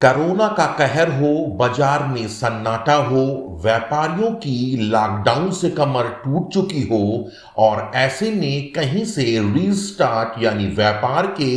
Corona का कहर हो, बाजार में सन्नाटा हो, व्यापारियों की लॉकडाउन से कमर टूट चुकी हो और ऐसे में कहीं से रीस्टार्ट यानी व्यापार के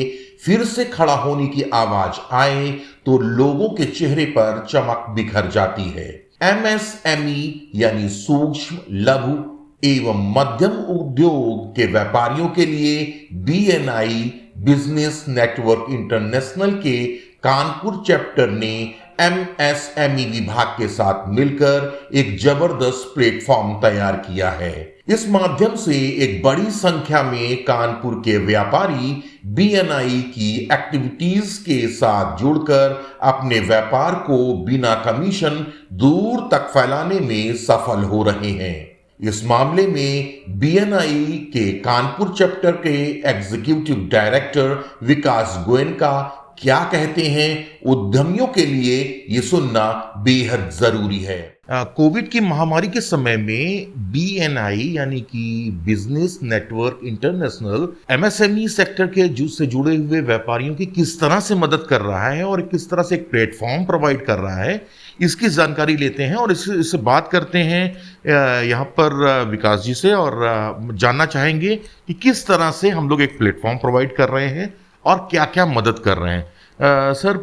फिर से खड़ा होने की आवाज आए तो लोगों के चेहरे पर चमक बिखर जाती है। एमएसएमई यानी सूक्ष्म, लघु एवं मध्यम उद्योग के व्यापारियों के लिए बीएनआई बिजनेस नेटवर्क इंटरनेशनल के कानपुर चैप्टर ने एमएसएमई विभाग के साथ मिलकर एक जबरदस्त प्लेटफॉर्म तैयार किया है। इस माध्यम से एक बड़ी संख्या में कानपुर के व्यापारी बीएनआई की एक्टिविटीज के साथ जुड़कर अपने व्यापार को बिना कमीशन दूर तक फैलाने में सफल हो रहे हैं। इस मामले में बीएनआई के कानपुर चैप्टर के एग्जीक्यूटिव डायरेक्टर विकास गोयनका क्या कहते हैं, उद्यमियों के लिए ये सुनना बेहद जरूरी है। कोविड की महामारी के समय में बीएनआई यानी कि business network international MSME sector के से जुड़े हुए व्यापारियों की किस तरह से मदद कर रहा है और किस तरह से एक प्लेटफॉर्म प्रोवाइड कर रहा है, इसकी जानकारी लेते हैं और इससे बात करते हैं यहाँ पर विकास जी से और जानना चाहेंगे कि किस तरह से हम लोग एक प्लेटफॉर्म प्रोवाइड कर रहे हैं और क्या क्या मदद कर रहे हैं। सर,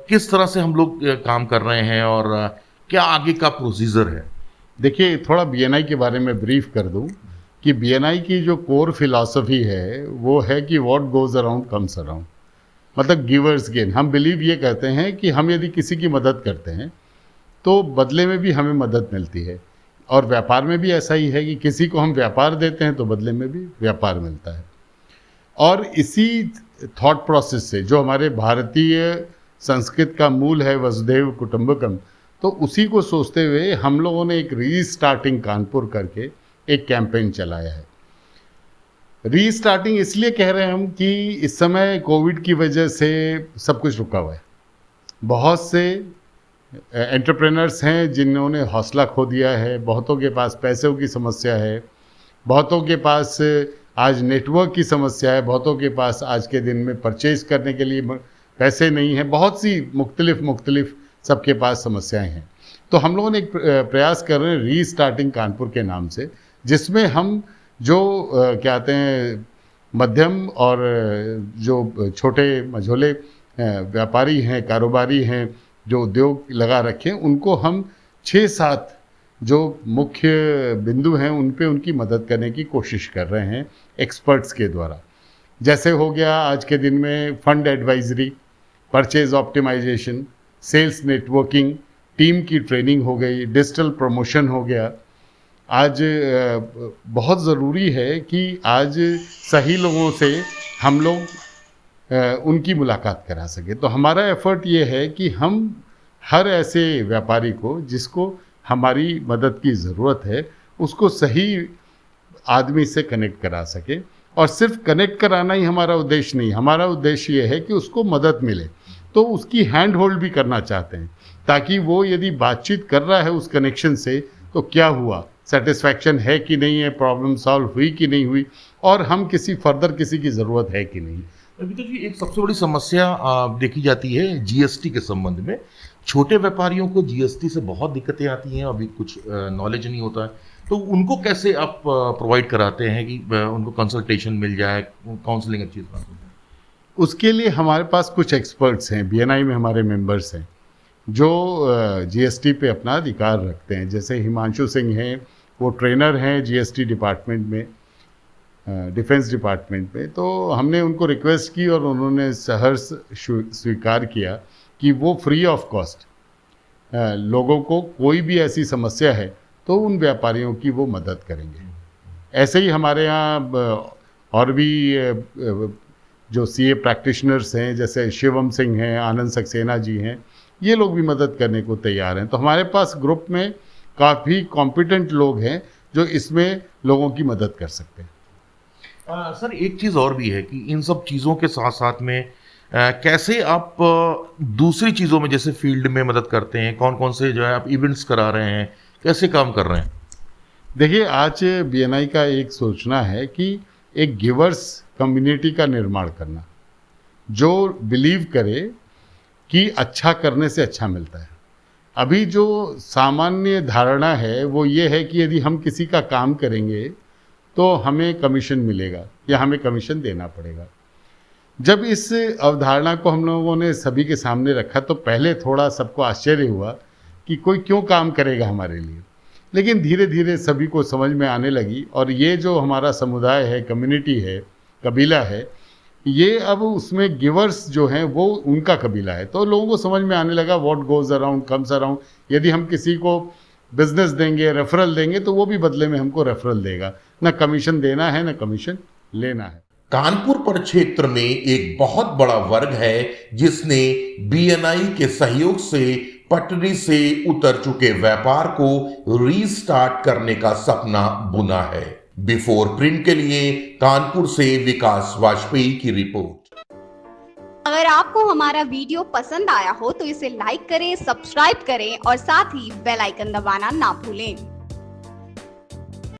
किस तरह से हम लोग काम कर रहे हैं और क्या आगे का प्रोसीजर है? देखिए, थोड़ा बीएनआई के बारे में ब्रीफ कर दूं कि बीएनआई की जो कोर फिलॉसफी है वो है कि what goes around comes around, मतलब गिवर्स गेन। हम बिलीव ये कहते हैं कि हम यदि किसी की मदद करते हैं तो बदले में भी हमें मदद मिलती है, और व्यापार में भी ऐसा ही है कि किसी को हम व्यापार देते हैं तो बदले में भी व्यापार मिलता है। और इसी थॉट प्रोसेस से, जो हमारे भारतीय संस्कृत का मूल है वसुधैव कुटुंबकम, तो उसी को सोचते हुए हम लोगों ने एक रीस्टार्टिंग कानपुर करके एक कैंपेन चलाया है। रीस्टार्टिंग इसलिए कह रहे हैं हम कि इस समय कोविड की वजह से सब कुछ रुका हुआ है। बहुत से एंटरप्रेनर्स हैं जिन्होंने हौसला खो दिया है, बहुतों के पास पैसों की समस्या है, बहुतों के पास आज नेटवर्क की समस्या है, बहुतों के पास आज के दिन में परचेज करने के लिए पैसे नहीं हैं, बहुत सी मुख्तलिफ सबके पास समस्याएं हैं। तो हम लोगों ने एक प्रयास कर रहे हैं रीस्टार्टिंग कानपुर के नाम से, जिसमें हम जो कहते हैं मध्यम और जो छोटे मझोले व्यापारी हैं, कारोबारी हैं, जो उद्योग लगा रखे हैं, उनको हम 6-7 जो मुख्य बिंदु हैं उन पे उनकी मदद करने की कोशिश कर रहे हैं एक्सपर्ट्स के द्वारा। जैसे हो गया आज के दिन में fund advisory, purchase optimisation, sales networking, team की ट्रेनिंग हो गई, डिजिटल प्रमोशन हो गया। आज बहुत ज़रूरी है कि आज सही लोगों से हम लोग उनकी मुलाकात करा सके। तो हमारा एफर्ट ये है कि हम हर ऐसे व्यापारी को जिसको हमारी मदद की ज़रूरत है उसको सही आदमी से कनेक्ट करा सके। और सिर्फ कनेक्ट कराना ही हमारा उद्देश्य नहीं, हमारा उद्देश्य ये है कि उसको मदद मिले, तो उसकी हैंड होल्ड भी करना चाहते हैं, ताकि वो यदि बातचीत कर रहा है उस कनेक्शन से तो क्या हुआ, सेटिस्फैक्शन है कि नहीं है, प्रॉब्लम सॉल्व हुई कि नहीं हुई, और हम किसी की ज़रूरत है कि नहीं। अभी तो जी एक सबसे बड़ी समस्या देखी जाती है जीएसटी के संबंध में। छोटे व्यापारियों को जीएसटी से बहुत दिक्कतें आती हैं, अभी कुछ नॉलेज नहीं होता है, तो उनको कैसे आप प्रोवाइड कराते हैं कि उनको कंसल्टेशन मिल जाए, काउंसलिंग अच्छी तरह से? उसके लिए हमारे पास कुछ एक्सपर्ट्स हैं, बीएनआई में हमारे मेंबर्स हैं जो जीएसटी पे अपना अधिकार रखते हैं। जैसे हिमांशु सिंह हैं, वो ट्रेनर हैं जीएसटी डिपार्टमेंट में, डिफेंस डिपार्टमेंट में। तो हमने उनको रिक्वेस्ट की और उन्होंने सहर्ष स्वीकार किया कि वो फ्री ऑफ कॉस्ट लोगों को कोई भी ऐसी समस्या है तो उन व्यापारियों की वो मदद करेंगे। ऐसे ही हमारे यहाँ और भी जो सीए प्रैक्टिशनर्स हैं, जैसे शिवम सिंह हैं, आनंद सक्सेना जी हैं, ये लोग भी मदद करने को तैयार हैं। तो हमारे पास ग्रुप में काफ़ी कॉम्पिटेंट लोग हैं जो इसमें लोगों की मदद कर सकते हैं। सर, एक चीज़ और भी है कि इन सब चीज़ों के साथ साथ में कैसे आप दूसरी चीज़ों में जैसे फील्ड में मदद करते हैं, कौन कौन से जो है आप इवेंट्स करा रहे हैं, कैसे काम कर रहे हैं? देखिए, आज बीएनआई का एक सोचना है कि एक गिवर्स कम्युनिटी का निर्माण करना, जो बिलीव करे कि अच्छा करने से अच्छा मिलता है। अभी जो सामान्य धारणा है वो ये है कि यदि हम किसी का काम करेंगे तो हमें कमीशन मिलेगा या हमें कमीशन देना पड़ेगा। जब इस अवधारणा को हम लोगों ने सभी के सामने रखा तो पहले थोड़ा सबको आश्चर्य हुआ कि कोई क्यों काम करेगा हमारे लिए, लेकिन धीरे धीरे सभी को समझ में आने लगी। और ये जो हमारा समुदाय है, कम्युनिटी है, कबीला है, ये अब उसमें गिवर्स जो हैं वो उनका कबीला है। तो लोगों को समझ में आने लगा what goes around comes around. यदि हम किसी को बिजनेस देंगे, रेफरल देंगे, तो वो भी बदले में हमको रेफरल देगा। ना कमीशन देना है, ना कमीशन लेना है। कानपुर परिक्षेत्र में एक बहुत बड़ा वर्ग है जिसने बीएनआई के सहयोग से पटरी से उतर चुके व्यापार को रीस्टार्ट करने का सपना बुना है। बिफोर प्रिंट के लिए कानपुर से विकास वाजपेयी की रिपोर्ट। अगर आपको हमारा वीडियो पसंद आया हो तो इसे लाइक करें, सब्सक्राइब करें और साथ ही बेल आइकन दबाना ना भूलें।